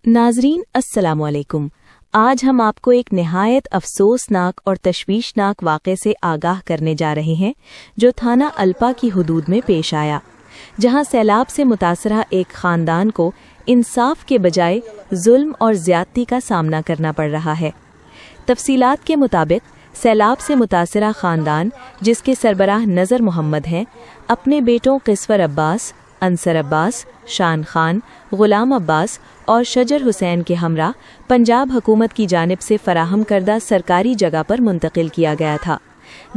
नाजरीन अस्सलाम वालेकुम। आज हम आपको एक निहायत अफसोसनाक और तशवीशनाक वाक़े से आगाह करने जा रहे हैं जो थाना अल्पा की हुदूद में पेश आया, जहां सैलाब से मुतासरा एक ख़ानदान को इंसाफ के बजाय जुल्म और ज़्यादती का सामना करना पड़ रहा है। तफसीलात के मुताबिक सैलाब से मुतासरा ख़ानदान, जिसके सरबराह नज़र मोहम्मद हैं, अपने बेटों किस्वर अब्बास, अंसर अब्बास, शान खान, गुलाम अब्बास और शजर हुसैन के हमरा पंजाब हुकूमत की जानिब से फराहम करदा सरकारी जगह पर मुंतकिल किया गया था,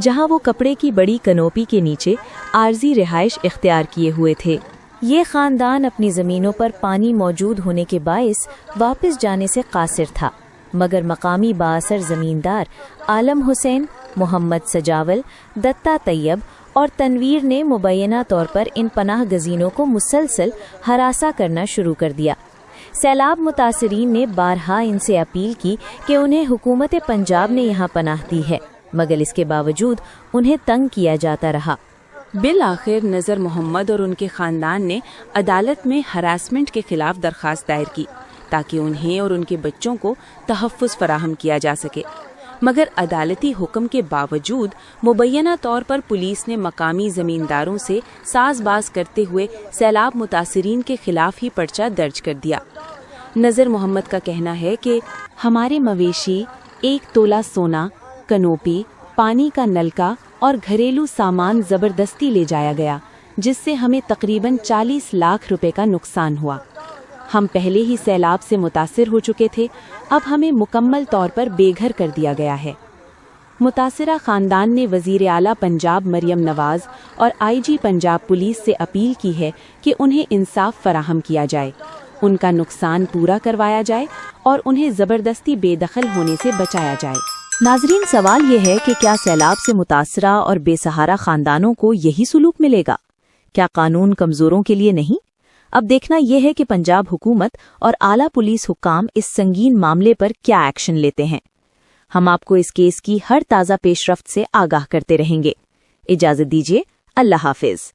जहां वो कपड़े की बड़ी कनोपी के नीचे आर्जी रिहाइश इख्तियार किए हुए थे। ये ख़ानदान अपनी ज़मीनों पर पानी मौजूद होने के बाइस वापस जाने से कासिर था, मगर मकामी बाअसर ज़मींदार आलम हुसैन, मोहम्मद सजावल, दत्ता तैयब और तनवीर ने मुबैना तौर पर इन पनाह गज़ीनों को मुसलसल हरासा करना शुरू कर दिया। सैलाब मुतासरीन ने बारहा इनसे अपील की कि उन्हें हुकूमत पंजाब ने यहाँ पनाह दी है, मगर इसके बावजूद उन्हें तंग किया जाता रहा। बिल आखिर नज़र मोहम्मद और उनके ख़ानदान ने अदालत में हरासमेंट के खिलाफ दरख्वास्त दायर की ताकि उन्हें और उनके बच्चों को तहफ़्फ़ुज़ फराहम किया जा सके, मगर अदालती हुक्म के बावजूद मुबैना तौर पर पुलिस ने मकामी ज़मींदारों से साज़बाज़ करते हुए सैलाब मुतासरीन के खिलाफ ही पर्चा दर्ज कर दिया। नज़र मोहम्मद का कहना है कि हमारे मवेशी, 1 तोला सोना, कनोपी, पानी का नलका और घरेलू सामान ज़बरदस्ती ले जाया गया, जिससे हमें तकरीबन 40 लाख रुपए का नुकसान हुआ। हम पहले ही सैलाब से मुतासिर हो चुके थे, अब हमें मुकम्मल तौर पर बेघर कर दिया गया है। मुतासिरा ख़ानदान ने वज़ीर आला पंजाब मरियम नवाज़ और IG पंजाब पुलिस से अपील की है कि उन्हें इंसाफ फराहम किया जाए, उनका नुकसान पूरा करवाया जाए और उन्हें ज़बरदस्ती बेदखल होने से बचाया जाए। नाजरीन, सवाल ये है कि क्या सैलाब से मुतासरा और बेसहारा ख़ानदानों को यही सुलूक मिलेगा? क्या कानून कमज़ोरों के लिए नहीं? अब देखना यह है कि पंजाब हुकूमत और आला पुलिस हुक्काम इस संगीन मामले पर क्या एक्शन लेते हैं। हम आपको इस केस की हर ताज़ा पेशरफ्त से आगाह करते रहेंगे। इजाज़त दीजिए। अल्लाह हाफिज़।